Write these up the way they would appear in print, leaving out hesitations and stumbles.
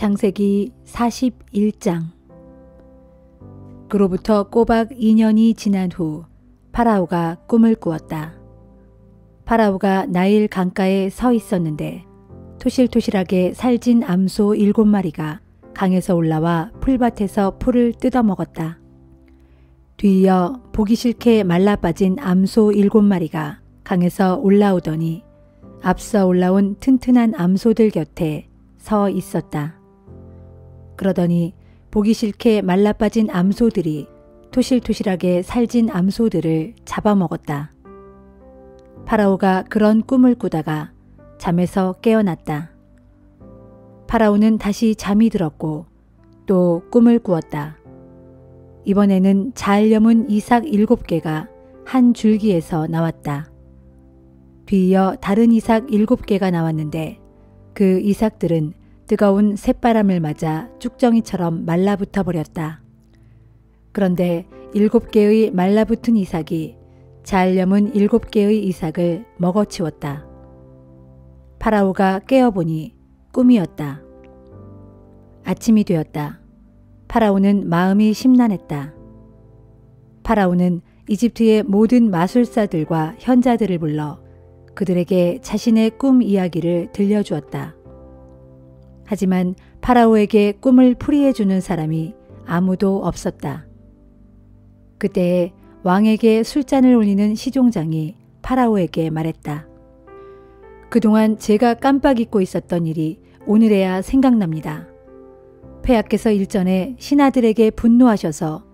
창세기 41장. 그로부터 꼬박 2년이 지난 후 파라오가 꿈을 꾸었다. 파라오가 나일 강가에 서 있었는데 토실토실하게 살진 암소 7마리가 강에서 올라와 풀밭에서 풀을 뜯어먹었다. 뒤이어 보기 싫게 말라빠진 암소 7마리가 강에서 올라오더니 앞서 올라온 튼튼한 암소들 곁에 서 있었다. 그러더니 보기 싫게 말라빠진 암소들이 토실토실하게 살진 암소들을 잡아먹었다. 파라오가 그런 꿈을 꾸다가 잠에서 깨어났다. 파라오는 다시 잠이 들었고 또 꿈을 꾸었다. 이번에는 잘 여문 이삭 7개가 한 줄기에서 나왔다. 뒤이어 다른 이삭 7개가 나왔는데 그 이삭들은 뜨거운 새바람을 맞아 쭉정이처럼 말라붙어 버렸다. 그런데 7개의 말라붙은 이삭이 잘 여문 7개의 이삭을 먹어치웠다. 파라오가 깨어보니 꿈이었다. 아침이 되었다. 파라오는 마음이 심란했다. 파라오는 이집트의 모든 마술사들과 현자들을 불러 그들에게 자신의 꿈 이야기를 들려주었다. 하지만 파라오에게 꿈을 풀이해주는 사람이 아무도 없었다. 그때에 왕에게 술잔을 올리는 시종장이 파라오에게 말했다. 그동안 제가 깜빡 잊고 있었던 일이 오늘에야 생각납니다. 폐하께서 일전에 신하들에게 분노하셔서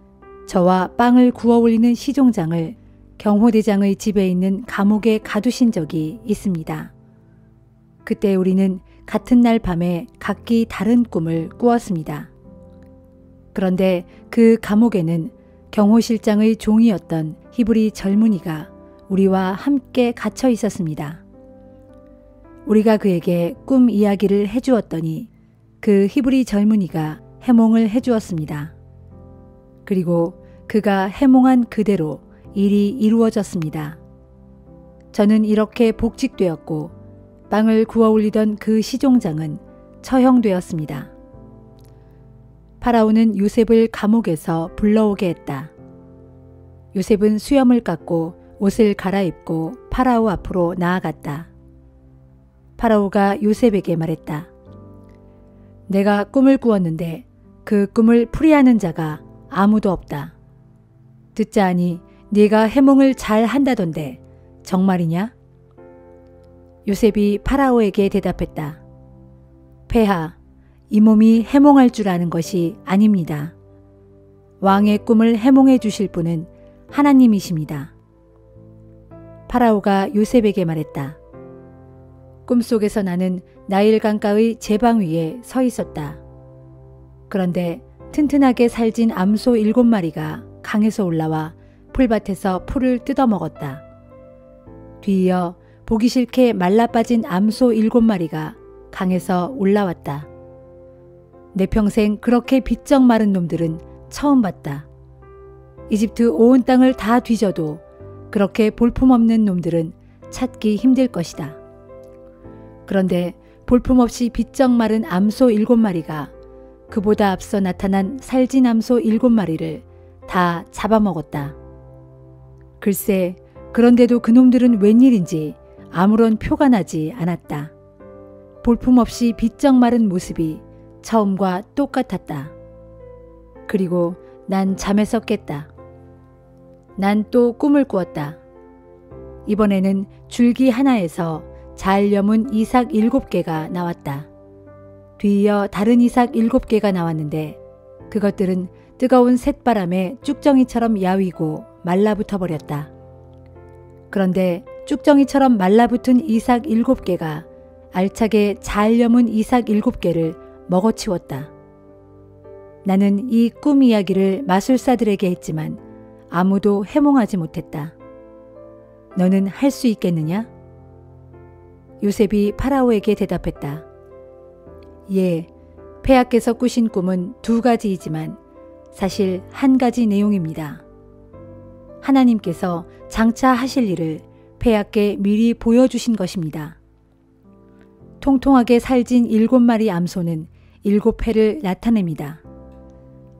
저와 빵을 구워 올리는 시종장을 경호대장의 집에 있는 감옥에 가두신 적이 있습니다. 그때 우리는 같은 날 밤에 각기 다른 꿈을 꾸었습니다. 그런데 그 감옥에는 경호실장의 종이었던 히브리 젊은이가 우리와 함께 갇혀 있었습니다. 우리가 그에게 꿈 이야기를 해주었더니 그 히브리 젊은이가 해몽을 해주었습니다. 그리고 그가 해몽한 그대로 일이 이루어졌습니다. 저는 이렇게 복직되었고 빵을 구워 올리던 그 시종장은 처형되었습니다. 파라오는 요셉을 감옥에서 불러오게 했다. 요셉은 수염을 깎고 옷을 갈아입고 파라오 앞으로 나아갔다. 파라오가 요셉에게 말했다. 내가 꿈을 꾸었는데 그 꿈을 풀이하는 자가 아무도 없다. 듣자 하니 네가 해몽을 잘 한다던데 정말이냐? 요셉이 파라오에게 대답했다. 폐하, 이 몸이 해몽할 줄 아는 것이 아닙니다. 왕의 꿈을 해몽해 주실 분은 하나님이십니다. 파라오가 요셉에게 말했다. 꿈속에서 나는 나일 강가의 제방 위에 서 있었다. 그런데 튼튼하게 살진 암소 7마리가 강에서 올라와 풀밭에서 풀을 뜯어먹었다. 뒤이어 보기 싫게 말라빠진 암소 7마리가 강에서 올라왔다. 내 평생 그렇게 비쩍 마른 놈들은 처음 봤다. 이집트 온 땅을 다 뒤져도 그렇게 볼품없는 놈들은 찾기 힘들 것이다. 그런데 볼품없이 비쩍 마른 암소 7마리가 그보다 앞서 나타난 살진 암소 7마리를 다 잡아먹었다. 글쎄, 그런데도 그놈들은 웬일인지 아무런 표가 나지 않았다. 볼품없이 비쩍 마른 모습이 처음과 똑같았다. 그리고 난 잠에서 깼다. 난 또 꿈을 꾸었다. 이번에는 줄기 하나에서 잘 여문 이삭 7개가 나왔다. 뒤이어 다른 이삭 7개가 나왔는데 그것들은 뜨거운 쇳바람에 쭉정이처럼 야위고 말라붙어 버렸다. 그런데 쭉정이처럼 말라붙은 이삭 7개가 알차게 잘 여문 이삭 7개를 먹어치웠다. 나는 이 꿈 이야기를 마술사들에게 했지만 아무도 해몽하지 못했다. 너는 할 수 있겠느냐? 요셉이 파라오에게 대답했다. 예, 폐하께서 꾸신 꿈은 2가지이지만 사실 1가지 내용입니다. 하나님께서 장차 하실 일을 폐하께 미리 보여주신 것입니다. 통통하게 살진 7마리 암소는 7해를 나타냅니다.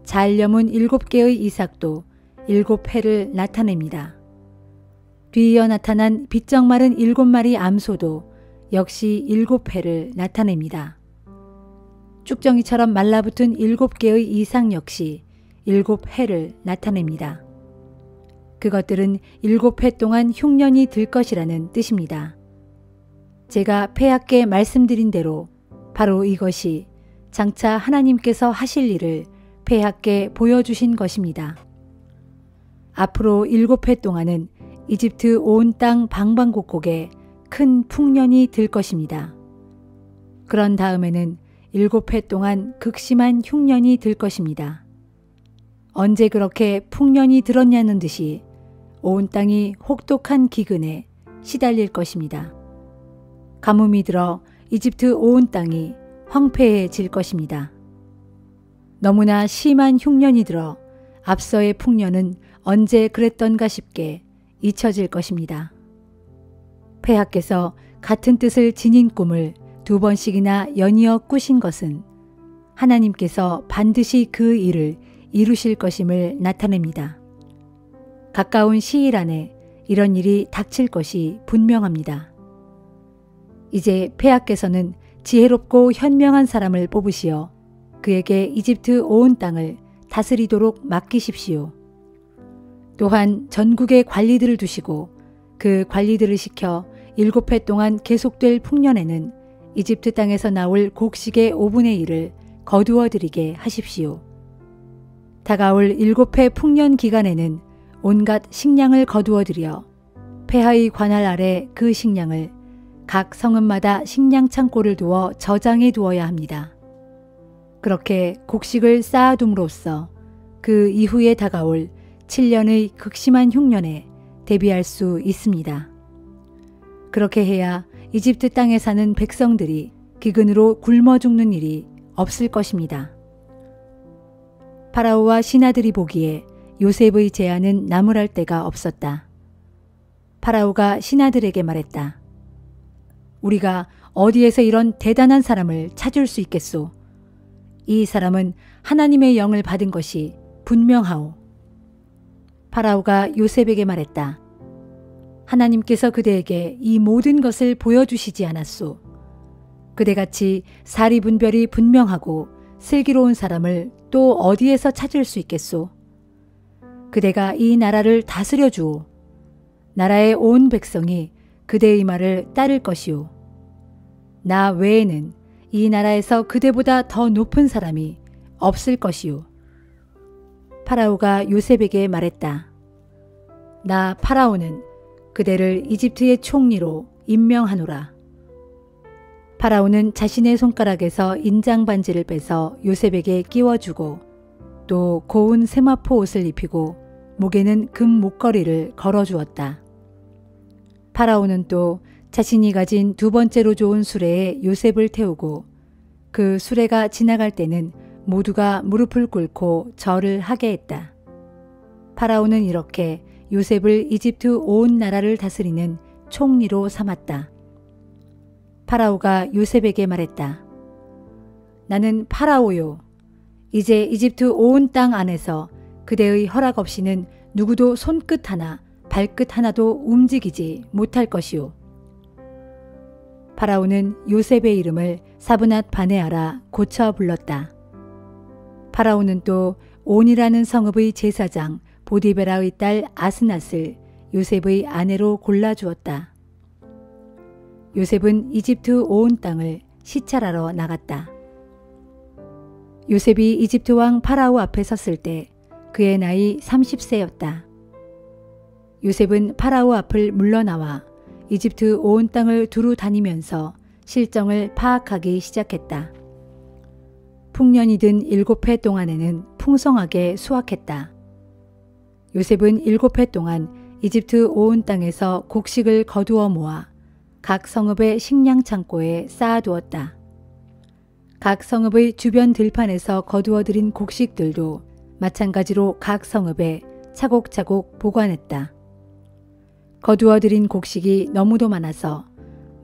잘 여문 7개의 이삭도 7해를 나타냅니다. 뒤이어 나타난 비쩍 마른 7마리 암소도 역시 7해를 나타냅니다. 쭉정이처럼 말라붙은 7개의 이삭 역시 7해를 나타냅니다. 그것들은 7해 동안 흉년이 들 것이라는 뜻입니다. 제가 폐하께 말씀드린 대로 바로 이것이 장차 하나님께서 하실 일을 폐하께 보여주신 것입니다. 앞으로 7해 동안은 이집트 온 땅 방방곡곡에 큰 풍년이 들 것입니다. 그런 다음에는 7해 동안 극심한 흉년이 들 것입니다. 언제 그렇게 풍년이 들었냐는 듯이 온 땅이 혹독한 기근에 시달릴 것입니다. 가뭄이 들어 이집트 온 땅이 황폐해질 것입니다. 너무나 심한 흉년이 들어 앞서의 풍년은 언제 그랬던가 싶게 잊혀질 것입니다. 폐하께서 같은 뜻을 지닌 꿈을 2번씩이나 연이어 꾸신 것은 하나님께서 반드시 그 일을 이루실 것임을 나타냅니다. 가까운 시일 안에 이런 일이 닥칠 것이 분명합니다. 이제 폐하께서는 지혜롭고 현명한 사람을 뽑으시어 그에게 이집트 온 땅을 다스리도록 맡기십시오. 또한 전국의 관리들을 두시고 그 관리들을 시켜 7해 동안 계속될 풍년에는 이집트 땅에서 나올 곡식의 5분의 1을 거두어 드리게 하십시오. 다가올 7해 풍년 기간에는 온갖 식량을 거두어 드려 폐하의 관할 아래 그 식량을 각 성읍마다 식량 창고를 두어 저장해 두어야 합니다. 그렇게 곡식을 쌓아둠으로써 그 이후에 다가올 7년의 극심한 흉년에 대비할 수 있습니다. 그렇게 해야 이집트 땅에 사는 백성들이 기근으로 굶어 죽는 일이 없을 것입니다. 파라오와 신하들이 보기에 요셉의 제안은 나무랄 데가 없었다. 파라오가 신하들에게 말했다. 우리가 어디에서 이런 대단한 사람을 찾을 수 있겠소? 이 사람은 하나님의 영을 받은 것이 분명하오. 파라오가 요셉에게 말했다. 하나님께서 그대에게 이 모든 것을 보여주시지 않았소. 그대같이 사리분별이 분명하고 슬기로운 사람을 또 어디에서 찾을 수 있겠소? 그대가 이 나라를 다스려 주오. 나라의 온 백성이 그대의 말을 따를 것이오. 나 외에는 이 나라에서 그대보다 더 높은 사람이 없을 것이오. 파라오가 요셉에게 말했다. 나 파라오는 그대를 이집트의 총리로 임명하노라. 파라오는 자신의 손가락에서 인장 반지를 빼서 요셉에게 끼워주고 또 고운 세마포 옷을 입히고 목에는 금 목걸이를 걸어주었다. 파라오는 또 자신이 가진 2번째로 좋은 수레에 요셉을 태우고 그 수레가 지나갈 때는 모두가 무릎을 꿇고 절을 하게 했다. 파라오는 이렇게 요셉을 이집트 온 나라를 다스리는 총리로 삼았다. 파라오가 요셉에게 말했다. 나는 파라오요. 이제 이집트 온 땅 안에서 그대의 허락 없이는 누구도 손끝 하나 발끝 하나도 움직이지 못할 것이오. 파라오는 요셉의 이름을 사브낫 바네아라 고쳐 불렀다. 파라오는 또 온이라는 성읍의 제사장 보디베라의 딸 아스낫을 요셉의 아내로 골라주었다. 요셉은 이집트 온 땅을 시찰하러 나갔다. 요셉이 이집트 왕 파라오 앞에 섰을 때 그의 나이 30세였다. 요셉은 파라오 앞을 물러나와 이집트 온 땅을 두루 다니면서 실정을 파악하기 시작했다. 풍년이 든 7해 동안에는 풍성하게 수확했다. 요셉은 7해 동안 이집트 온 땅에서 곡식을 거두어 모아 각 성읍의 식량 창고에 쌓아두었다. 각 성읍의 주변 들판에서 거두어 들인 곡식들도 마찬가지로 각 성읍에 차곡차곡 보관했다. 거두어 들인 곡식이 너무도 많아서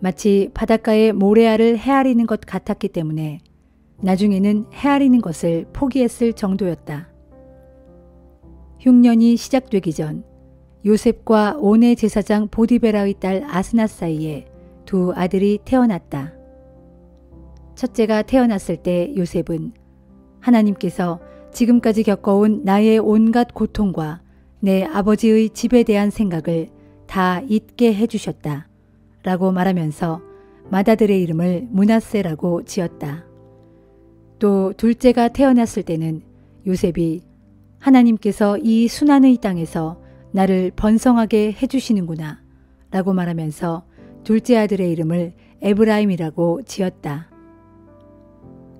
마치 바닷가의 모래알을 헤아리는 것 같았기 때문에 나중에는 헤아리는 것을 포기했을 정도였다. 흉년이 시작되기 전 요셉과 온의 제사장 보디베라의 딸 아스낫 사이에 두 아들이 태어났다. 첫째가 태어났을 때 요셉은 하나님께서 지금까지 겪어온 나의 온갖 고통과 내 아버지의 집에 대한 생각을 다 잊게 해주셨다 라고 말하면서 맏아들의 이름을 므낫세라고 지었다. 또 둘째가 태어났을 때는 요셉이 하나님께서 이 순환의 땅에서 나를 번성하게 해주시는구나 라고 말하면서 둘째 아들의 이름을 에브라임이라고 지었다.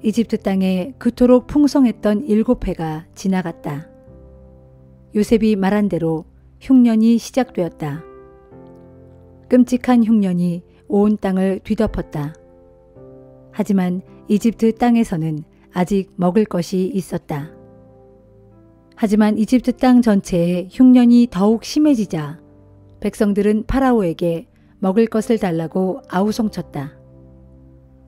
이집트 땅에 그토록 풍성했던 7해가 지나갔다. 요셉이 말한 대로 흉년이 시작되었다. 끔찍한 흉년이 온 땅을 뒤덮었다. 하지만 이집트 땅에서는 아직 먹을 것이 있었다. 하지만 이집트 땅 전체에 흉년이 더욱 심해지자 백성들은 파라오에게 먹을 것을 달라고 아우성쳤다.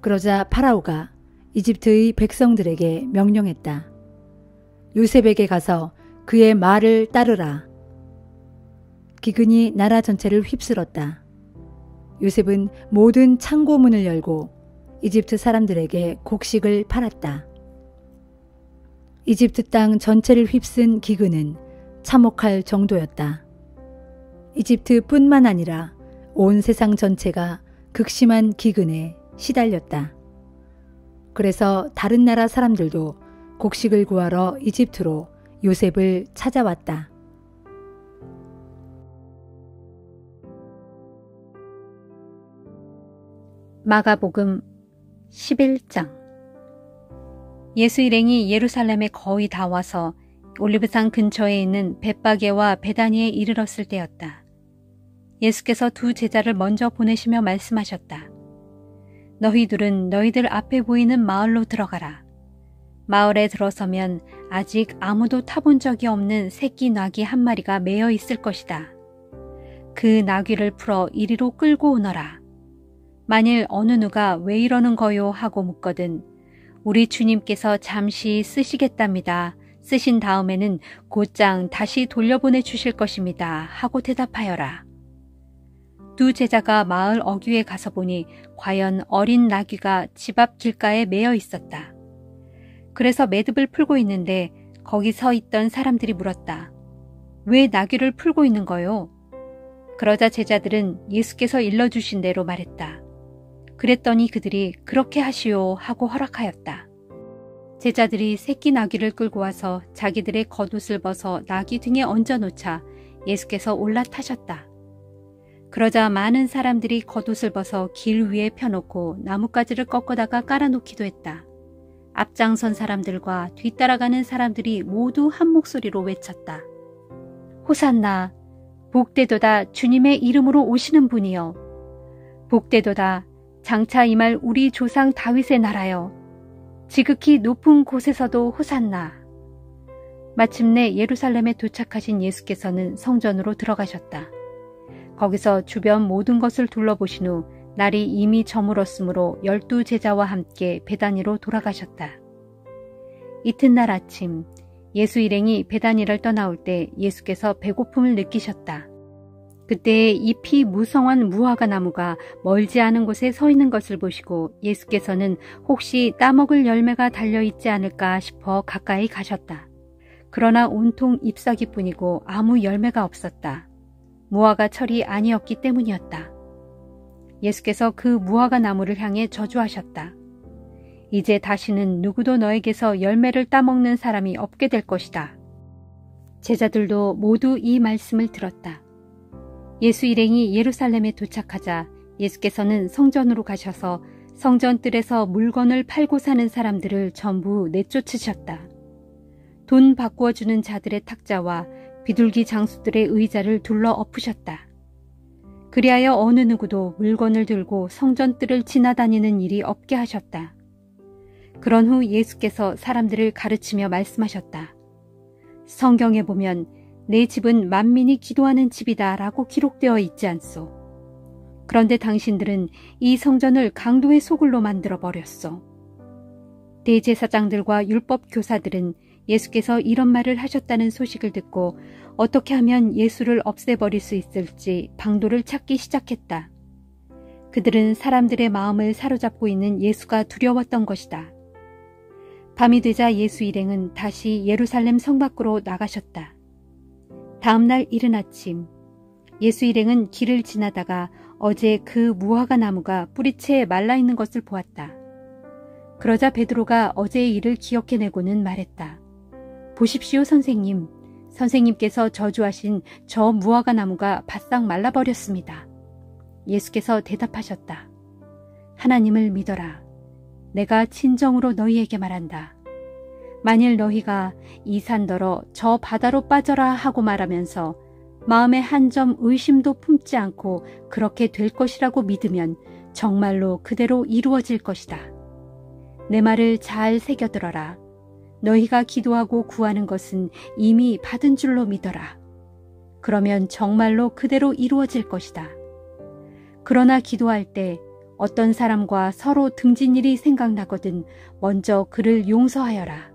그러자 파라오가 이집트의 백성들에게 명령했다. 요셉에게 가서 그의 말을 따르라. 기근이 나라 전체를 휩쓸었다. 요셉은 모든 창고문을 열고 이집트 사람들에게 곡식을 팔았다. 이집트 땅 전체를 휩쓴 기근은 참혹할 정도였다. 이집트뿐만 아니라 온 세상 전체가 극심한 기근에 시달렸다. 그래서 다른 나라 사람들도 곡식을 구하러 이집트로 요셉을 찾아왔다. 마가복음 11장. 예수 일행이 예루살렘에 거의 다 와서 올리브산 근처에 있는 벳바게와 베다니에 이르렀을 때였다. 예수께서 두 제자를 먼저 보내시며 말씀하셨다. 너희들은 너희들 앞에 보이는 마을로 들어가라. 마을에 들어서면 아직 아무도 타본 적이 없는 새끼 나귀 한 마리가 매여 있을 것이다. 그 나귀를 풀어 이리로 끌고 오너라. 만일 어느 누가 왜 이러는 거요 하고 묻거든 우리 주님께서 잠시 쓰시겠답니다. 쓰신 다음에는 곧장 다시 돌려보내 주실 것입니다. 하고 대답하여라. 두 제자가 마을 어귀에 가서 보니 과연 어린 나귀가 집 앞 길가에 매여 있었다. 그래서 매듭을 풀고 있는데 거기 서 있던 사람들이 물었다. 왜 나귀를 풀고 있는 거요? 그러자 제자들은 예수께서 일러주신 대로 말했다. 그랬더니 그들이 그렇게 하시오 하고 허락하였다. 제자들이 새끼 나귀를 끌고 와서 자기들의 겉옷을 벗어 나귀 등에 얹어놓자 예수께서 올라타셨다. 그러자 많은 사람들이 겉옷을 벗어 길 위에 펴놓고 나뭇가지를 꺾어다가 깔아놓기도 했다. 앞장선 사람들과 뒤따라가는 사람들이 모두 한 목소리로 외쳤다. 호산나, 복되도다 주님의 이름으로 오시는 분이여. 복되도다 장차 임할 우리 조상 다윗의 나라여. 지극히 높은 곳에서도 호산나. 마침내 예루살렘에 도착하신 예수께서는 성전으로 들어가셨다. 거기서 주변 모든 것을 둘러보신 후 날이 이미 저물었으므로 12 제자와 함께 베다니로 돌아가셨다. 이튿날 아침 예수 일행이 베다니를 떠나올 때 예수께서 배고픔을 느끼셨다. 그때 잎이 무성한 무화과 나무가 멀지 않은 곳에 서 있는 것을 보시고 예수께서는 혹시 따먹을 열매가 달려있지 않을까 싶어 가까이 가셨다. 그러나 온통 잎사귀뿐이고 아무 열매가 없었다. 무화과 철이 아니었기 때문이었다. 예수께서 그 무화과 나무를 향해 저주하셨다. 이제 다시는 누구도 너에게서 열매를 따먹는 사람이 없게 될 것이다. 제자들도 모두 이 말씀을 들었다. 예수 일행이 예루살렘에 도착하자 예수께서는 성전으로 가셔서 성전 뜰에서 물건을 팔고 사는 사람들을 전부 내쫓으셨다. 돈 바꾸어 주는 자들의 탁자와 비둘기 장수들의 의자를 둘러 엎으셨다. 그리하여 어느 누구도 물건을 들고 성전 뜰을 지나다니는 일이 없게 하셨다. 그런 후 예수께서 사람들을 가르치며 말씀하셨다. 성경에 보면 내 집은 만민이 기도하는 집이다 라고 기록되어 있지 않소. 그런데 당신들은 이 성전을 강도의 소굴로 만들어 버렸소. 대제사장들과 율법 교사들은 예수께서 이런 말을 하셨다는 소식을 듣고 어떻게 하면 예수를 없애버릴 수 있을지 방도를 찾기 시작했다. 그들은 사람들의 마음을 사로잡고 있는 예수가 두려웠던 것이다. 밤이 되자 예수 일행은 다시 예루살렘 성 밖으로 나가셨다. 다음 날 이른 아침, 예수 일행은 길을 지나다가 어제 그 무화과 나무가 뿌리채 말라있는 것을 보았다. 그러자 베드로가 어제의 일을 기억해내고는 말했다. 보십시오, 선생님. 선생님께서 저주하신 저 무화과 나무가 바싹 말라버렸습니다. 예수께서 대답하셨다. 하나님을 믿어라. 내가 진정으로 너희에게 말한다. 만일 너희가 이 산더러 저 바다로 빠져라 하고 말하면서 마음에 한 점 의심도 품지 않고 그렇게 될 것이라고 믿으면 정말로 그대로 이루어질 것이다. 내 말을 잘 새겨들어라. 너희가 기도하고 구하는 것은 이미 받은 줄로 믿어라. 그러면 정말로 그대로 이루어질 것이다. 그러나 기도할 때 어떤 사람과 서로 등진 일이 생각나거든 먼저 그를 용서하여라.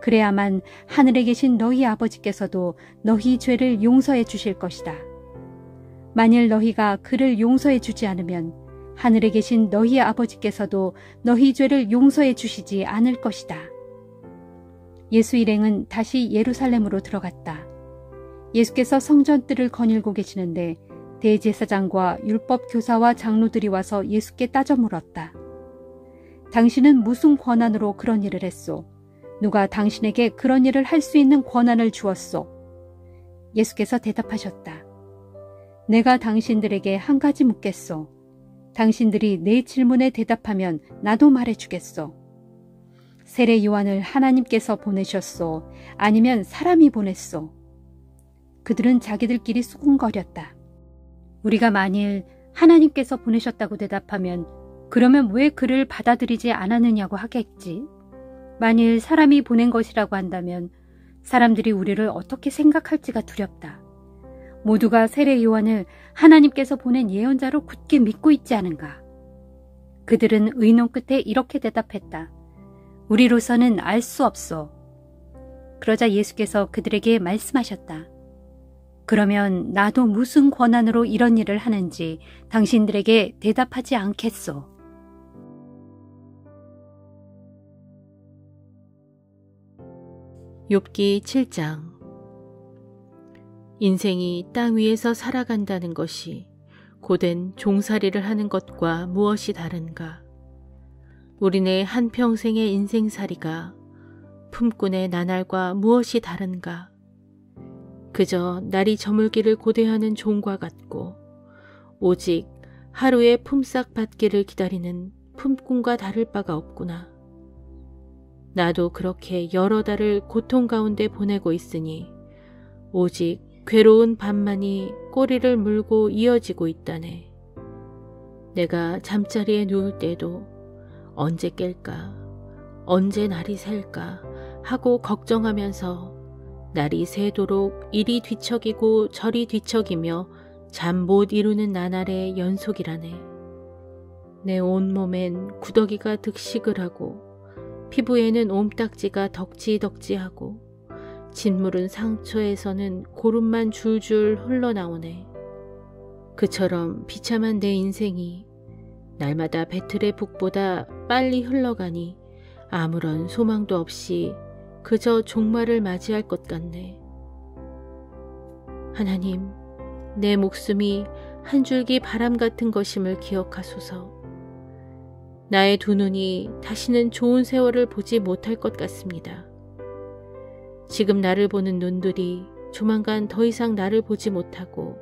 그래야만 하늘에 계신 너희 아버지께서도 너희 죄를 용서해 주실 것이다. 만일 너희가 그를 용서해 주지 않으면 하늘에 계신 너희 아버지께서도 너희 죄를 용서해 주시지 않을 것이다. 예수 일행은 다시 예루살렘으로 들어갔다. 예수께서 성전뜰을 거닐고 계시는데 대제사장과 율법 교사와 장로들이 와서 예수께 따져 물었다. 당신은 무슨 권한으로 그런 일을 했소? 누가 당신에게 그런 일을 할 수 있는 권한을 주었소? 예수께서 대답하셨다. 내가 당신들에게 한 가지 묻겠소. 당신들이 내 질문에 대답하면 나도 말해주겠소. 세례 요한을 하나님께서 보내셨소? 아니면 사람이 보냈소? 그들은 자기들끼리 수군거렸다. 우리가 만일 하나님께서 보내셨다고 대답하면 그러면 왜 그를 받아들이지 않았느냐고 하겠지. 만일 사람이 보낸 것이라고 한다면 사람들이 우리를 어떻게 생각할지가 두렵다. 모두가 세례 요한을 하나님께서 보낸 예언자로 굳게 믿고 있지 않은가. 그들은 의논 끝에 이렇게 대답했다. 우리로서는 알 수 없소. 그러자 예수께서 그들에게 말씀하셨다. 그러면 나도 무슨 권한으로 이런 일을 하는지 당신들에게 대답하지 않겠소. 욥기 7장. 인생이 땅 위에서 살아간다는 것이 고된 종살이를 하는 것과 무엇이 다른가? 우리네 한평생의 인생살이가 품꾼의 나날과 무엇이 다른가? 그저 날이 저물기를 고대하는 종과 같고 오직 하루의 품삯 받기를 기다리는 품꾼과 다를 바가 없구나. 나도 그렇게 여러 달을 고통 가운데 보내고 있으니 오직 괴로운 밤만이 꼬리를 물고 이어지고 있다네. 내가 잠자리에 누울 때도 언제 깰까, 언제 날이 셀까 하고 걱정하면서 날이 새도록 이리 뒤척이고 저리 뒤척이며 잠 못 이루는 나날의 연속이라네. 내 온몸엔 구더기가 득식을 하고 피부에는 옴딱지가 덕지덕지하고 짓무른 상처에서는 고름만 줄줄 흘러나오네. 그처럼 비참한 내 인생이 날마다 배틀의 북보다 빨리 흘러가니 아무런 소망도 없이 그저 종말을 맞이할 것 같네. 하나님, 내 목숨이 한 줄기 바람 같은 것임을 기억하소서. 나의 두 눈이 다시는 좋은 세월을 보지 못할 것 같습니다. 지금 나를 보는 눈들이 조만간 더 이상 나를 보지 못하고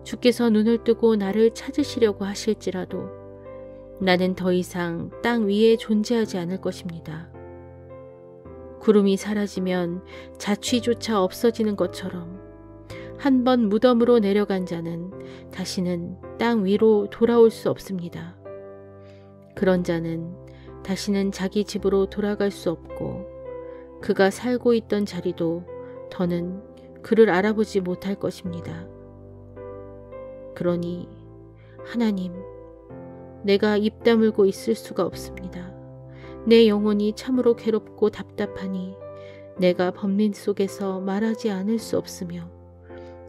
주께서 눈을 뜨고 나를 찾으시려고 하실지라도 나는 더 이상 땅 위에 존재하지 않을 것입니다. 구름이 사라지면 자취조차 없어지는 것처럼 한 번 무덤으로 내려간 자는 다시는 땅 위로 돌아올 수 없습니다. 그런 자는 다시는 자기 집으로 돌아갈 수 없고 그가 살고 있던 자리도 더는 그를 알아보지 못할 것입니다. 그러니 하나님, 내가 입 다물고 있을 수가 없습니다. 내 영혼이 참으로 괴롭고 답답하니 내가 범민 속에서 말하지 않을 수 없으며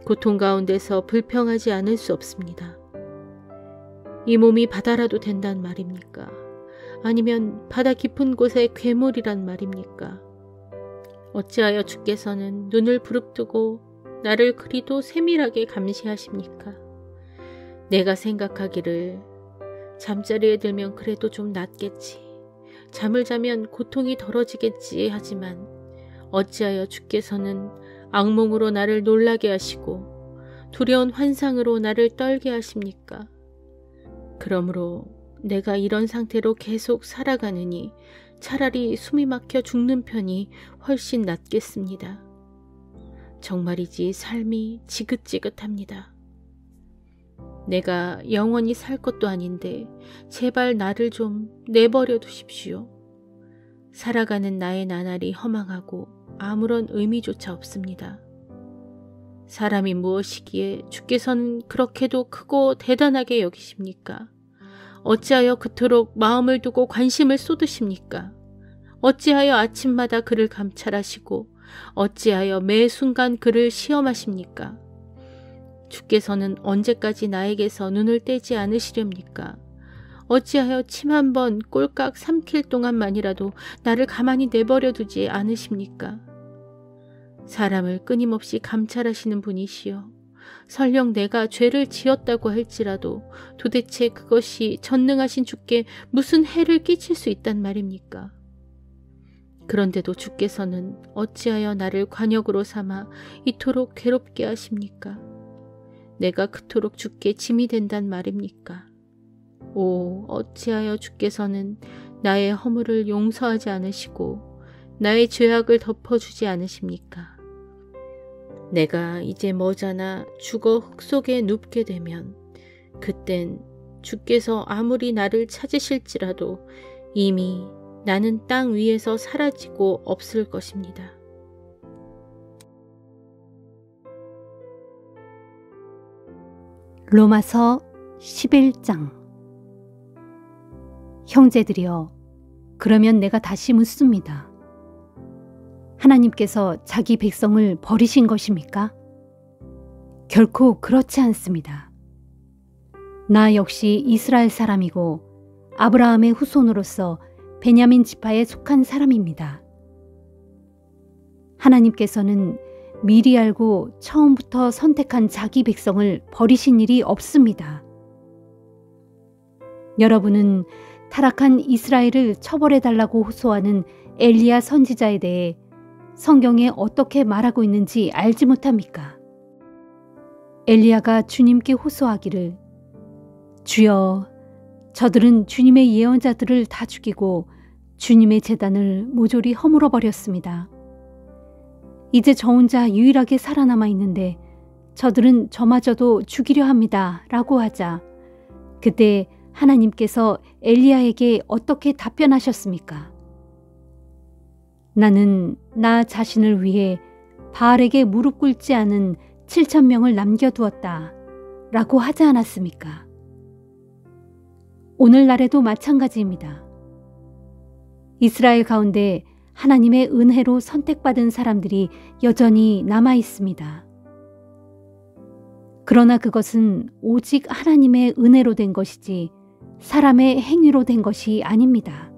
고통 가운데서 불평하지 않을 수 없습니다. 이 몸이 바다라도 된단 말입니까? 아니면 바다 깊은 곳의 괴물이란 말입니까? 어찌하여 주께서는 눈을 부릅뜨고 나를 그리도 세밀하게 감시하십니까? 내가 생각하기를 잠자리에 들면 그래도 좀 낫겠지. 잠을 자면 고통이 덜어지겠지 하지만 어찌하여 주께서는 악몽으로 나를 놀라게 하시고 두려운 환상으로 나를 떨게 하십니까? 그러므로 내가 이런 상태로 계속 살아가느니 차라리 숨이 막혀 죽는 편이 훨씬 낫겠습니다. 정말이지 삶이 지긋지긋합니다. 내가 영원히 살 것도 아닌데 제발 나를 좀 내버려 두십시오. 살아가는 나의 나날이 허망하고 아무런 의미조차 없습니다. 사람이 무엇이기에 주께서는 그렇게도 크고 대단하게 여기십니까? 어찌하여 그토록 마음을 두고 관심을 쏟으십니까? 어찌하여 아침마다 그를 감찰하시고 어찌하여 매 순간 그를 시험하십니까? 주께서는 언제까지 나에게서 눈을 떼지 않으시렵니까? 어찌하여 침 한 번 꼴깍 삼킬 동안만이라도 나를 가만히 내버려 두지 않으십니까? 사람을 끊임없이 감찰하시는 분이시여, 설령 내가 죄를 지었다고 할지라도 도대체 그것이 전능하신 주께 무슨 해를 끼칠 수 있단 말입니까? 그런데도 주께서는 어찌하여 나를 관역으로 삼아 이토록 괴롭게 하십니까? 내가 그토록 주께 짐이 된단 말입니까? 오, 어찌하여 주께서는 나의 허물을 용서하지 않으시고 나의 죄악을 덮어주지 않으십니까? 내가 이제 머지않아 죽어 흙 속에 눕게 되면 그땐 주께서 아무리 나를 찾으실지라도 이미 나는 땅 위에서 사라지고 없을 것입니다. 로마서 11장. 형제들이여, 그러면 내가 다시 묻습니다. 하나님께서 자기 백성을 버리신 것입니까? 결코 그렇지 않습니다. 나 역시 이스라엘 사람이고 아브라함의 후손으로서 베냐민 지파에 속한 사람입니다. 하나님께서는 미리 알고 처음부터 선택한 자기 백성을 버리신 일이 없습니다. 여러분은 타락한 이스라엘을 처벌해달라고 호소하는 엘리야 선지자에 대해 성경에 어떻게 말하고 있는지 알지 못합니까? 엘리야가 주님께 호소하기를, 주여, 저들은 주님의 예언자들을 다 죽이고 주님의 제단을 모조리 허물어 버렸습니다. 이제 저 혼자 유일하게 살아남아 있는데 저들은 저마저도 죽이려 합니다. 라고 하자, 그때 하나님께서 엘리야에게 어떻게 답변하셨습니까? 나는 나 자신을 위해 바알에게 무릎 꿇지 않은 7,000명을 남겨두었다. 라고 하지 않았습니까? 오늘날에도 마찬가지입니다. 이스라엘 가운데 하나님의 은혜로 선택받은 사람들이 여전히 남아 있습니다. 그러나 그것은 오직 하나님의 은혜로 된 것이지 사람의 행위로 된 것이 아닙니다.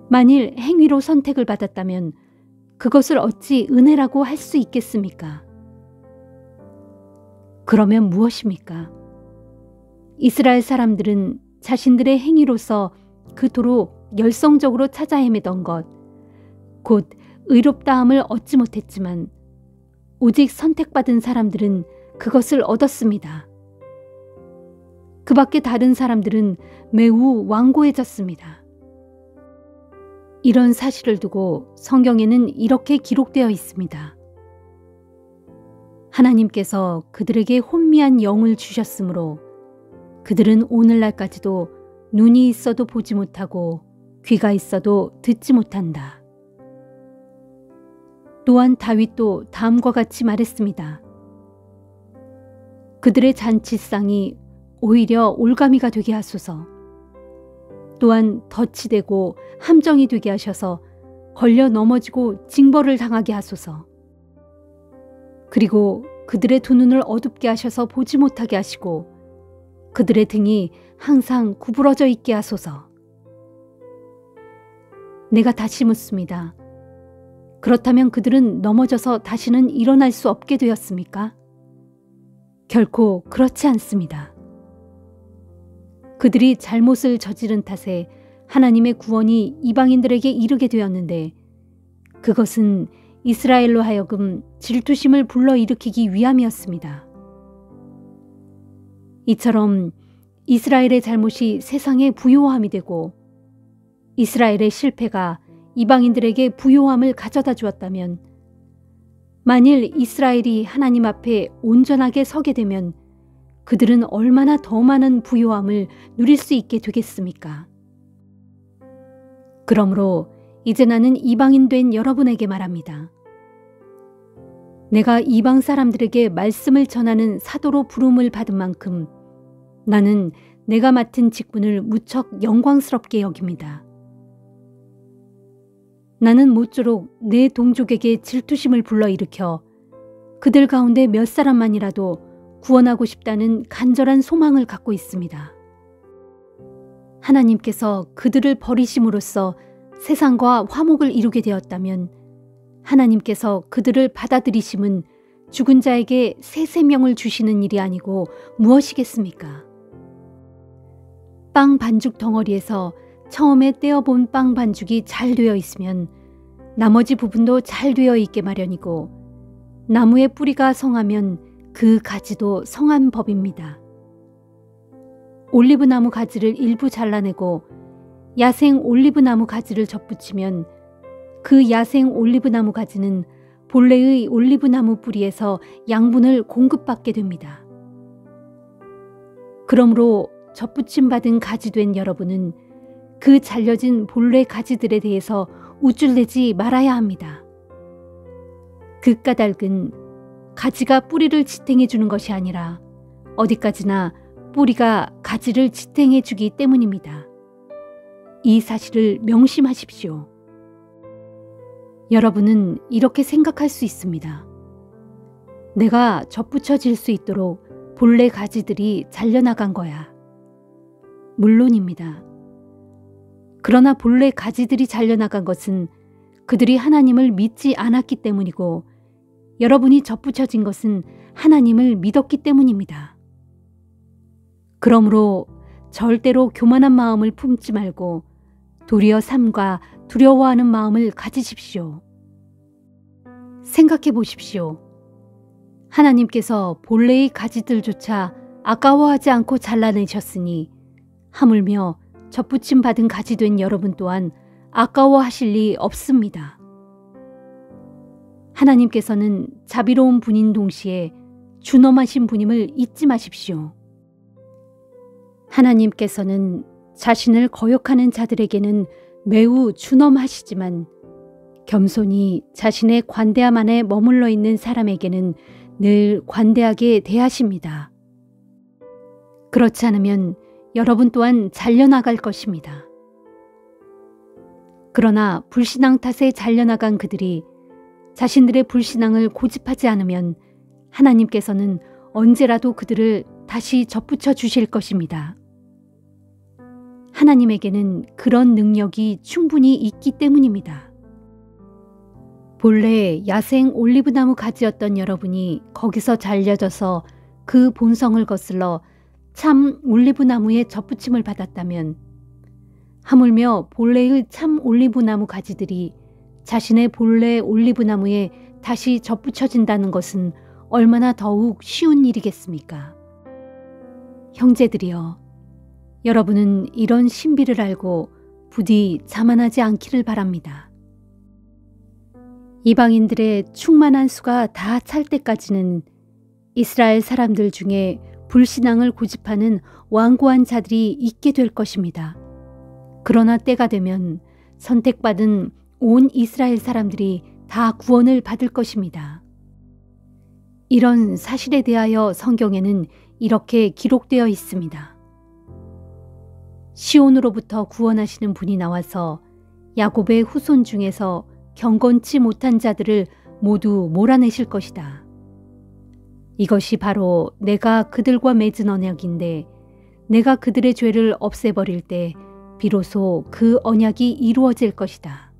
만일 행위로 선택을 받았다면 그것을 어찌 은혜라고 할 수 있겠습니까? 그러면 무엇입니까? 이스라엘 사람들은 자신들의 행위로서 그토록 열성적으로 찾아 헤매던 것, 곧 의롭다함을 얻지 못했지만 오직 선택받은 사람들은 그것을 얻었습니다. 그 밖에 다른 사람들은 매우 완고해졌습니다. 이런 사실을 두고 성경에는 이렇게 기록되어 있습니다. 하나님께서 그들에게 혼미한 영을 주셨으므로 그들은 오늘날까지도 눈이 있어도 보지 못하고 귀가 있어도 듣지 못한다. 또한 다윗도 다음과 같이 말했습니다. 그들의 잔치상이 오히려 올가미가 되게 하소서. 또한 덫이 되고 함정이 되게 하셔서 걸려 넘어지고 징벌을 당하게 하소서. 그리고 그들의 두 눈을 어둡게 하셔서 보지 못하게 하시고 그들의 등이 항상 구부러져 있게 하소서. 내가 다시 묻습니다. 그렇다면 그들은 넘어져서 다시는 일어날 수 없게 되었습니까? 결코 그렇지 않습니다. 그들이 잘못을 저지른 탓에 하나님의 구원이 이방인들에게 이르게 되었는데 그것은 이스라엘로 하여금 질투심을 불러일으키기 위함이었습니다. 이처럼 이스라엘의 잘못이 세상에 부요함이 되고 이스라엘의 실패가 이방인들에게 부요함을 가져다 주었다면 만일 이스라엘이 하나님 앞에 온전하게 서게 되면 그들은 얼마나 더 많은 부요함을 누릴 수 있게 되겠습니까? 그러므로 이제 나는 이방인 된 여러분에게 말합니다. 내가 이방 사람들에게 말씀을 전하는 사도로 부름을 받은 만큼 나는 내가 맡은 직분을 무척 영광스럽게 여깁니다. 나는 모쪼록 내 동족에게 질투심을 불러일으켜 그들 가운데 몇 사람만이라도 구원하고 싶다는 간절한 소망을 갖고 있습니다. 하나님께서 그들을 버리심으로써 세상과 화목을 이루게 되었다면 하나님께서 그들을 받아들이심은 죽은 자에게 새 생명을 주시는 일이 아니고 무엇이겠습니까? 빵 반죽 덩어리에서 처음에 떼어본 빵 반죽이 잘 되어 있으면 나머지 부분도 잘 되어 있게 마련이고 나무의 뿌리가 성하면 그 가지도 성한 법입니다. 올리브나무 가지를 일부 잘라내고 야생 올리브나무 가지를 접붙이면 그 야생 올리브나무 가지는 본래의 올리브나무 뿌리에서 양분을 공급받게 됩니다. 그러므로 접붙임 받은 가지 된 여러분은 그 잘려진 본래 가지들에 대해서 우쭐대지 말아야 합니다. 그 까닭은 가지가 뿌리를 지탱해 주는 것이 아니라 어디까지나 뿌리가 가지를 지탱해 주기 때문입니다. 이 사실을 명심하십시오. 여러분은 이렇게 생각할 수 있습니다. 내가 접붙여질 수 있도록 본래 가지들이 잘려나간 거야. 물론입니다. 그러나 본래 가지들이 잘려나간 것은 그들이 하나님을 믿지 않았기 때문이고 여러분이 접붙여진 것은 하나님을 믿었기 때문입니다. 그러므로 절대로 교만한 마음을 품지 말고 도리어 삼가 두려워하는 마음을 가지십시오. 생각해 보십시오. 하나님께서 본래의 가지들조차 아까워하지 않고 잘라내셨으니 하물며 접붙임 받은 가지 된 여러분 또한 아까워하실 리 없습니다. 하나님께서는 자비로운 분인 동시에 준엄하신 분임을 잊지 마십시오. 하나님께서는 자신을 거역하는 자들에게는 매우 준엄하시지만 겸손히 자신의 관대함 안에 머물러 있는 사람에게는 늘 관대하게 대하십니다. 그렇지 않으면 여러분 또한 잘려나갈 것입니다. 그러나 불신앙 탓에 잘려나간 그들이 자신들의 불신앙을 고집하지 않으면 하나님께서는 언제라도 그들을 다시 접붙여 주실 것입니다. 하나님에게는 그런 능력이 충분히 있기 때문입니다. 본래 야생 올리브나무 가지였던 여러분이 거기서 잘려져서 그 본성을 거슬러 참 올리브나무에 접붙임을 받았다면 하물며 본래의 참 올리브나무 가지들이 자신의 본래 올리브나무에 다시 접붙여진다는 것은 얼마나 더욱 쉬운 일이겠습니까? 형제들이여, 여러분은 이런 신비를 알고 부디 자만하지 않기를 바랍니다. 이방인들의 충만한 수가 다 찰 때까지는 이스라엘 사람들 중에 불신앙을 고집하는 완고한 자들이 있게 될 것입니다. 그러나 때가 되면 선택받은 온 이스라엘 사람들이 다 구원을 받을 것입니다. 이런 사실에 대하여 성경에는 이렇게 기록되어 있습니다. 시온으로부터 구원하시는 분이 나와서 야곱의 후손 중에서 경건치 못한 자들을 모두 몰아내실 것이다. 이것이 바로 내가 그들과 맺은 언약인데 내가 그들의 죄를 없애버릴 때 비로소 그 언약이 이루어질 것이다.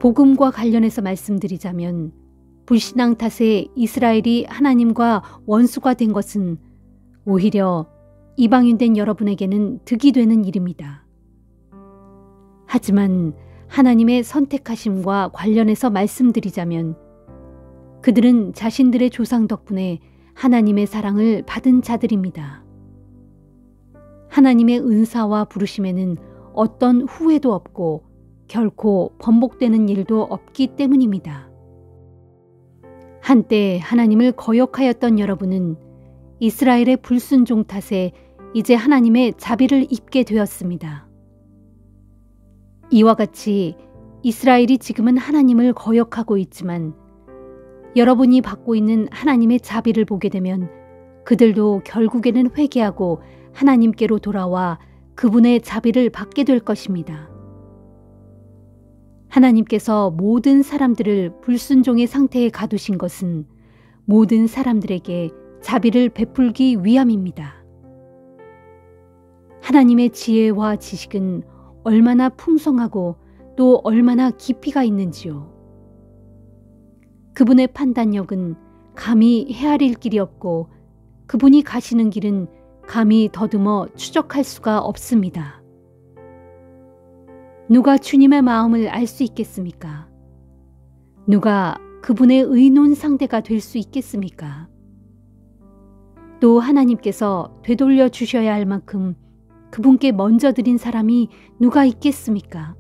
복음과 관련해서 말씀드리자면 불신앙 탓에 이스라엘이 하나님과 원수가 된 것은 오히려 이방인된 여러분에게는 득이 되는 일입니다. 하지만 하나님의 선택하심과 관련해서 말씀드리자면 그들은 자신들의 조상 덕분에 하나님의 사랑을 받은 자들입니다. 하나님의 은사와 부르심에는 어떤 후회도 없고 결코 번복되는 일도 없기 때문입니다. 한때 하나님을 거역하였던 여러분은 이스라엘의 불순종 탓에 이제 하나님의 자비를 입게 되었습니다. 이와 같이 이스라엘이 지금은 하나님을 거역하고 있지만 여러분이 받고 있는 하나님의 자비를 보게 되면 그들도 결국에는 회개하고 하나님께로 돌아와 그분의 자비를 받게 될 것입니다. 하나님께서 모든 사람들을 불순종의 상태에 가두신 것은 모든 사람들에게 자비를 베풀기 위함입니다. 하나님의 지혜와 지식은 얼마나 풍성하고 또 얼마나 깊이가 있는지요. 그분의 판단력은 감히 헤아릴 길이 없고 그분이 가시는 길은 감히 더듬어 추적할 수가 없습니다. 누가 주님의 마음을 알 수 있겠습니까? 누가 그분의 의논 상대가 될 수 있겠습니까? 또 하나님께서 되돌려 주셔야 할 만큼 그분께 먼저 드린 사람이 누가 있겠습니까?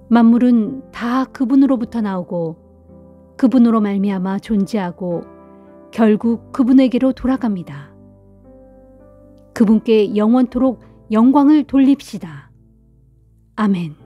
만물은 다 그분으로부터 나오고 그분으로 말미암아 존재하고 결국 그분에게로 돌아갑니다. 그분께 영원토록 영광을 돌립시다. 아멘.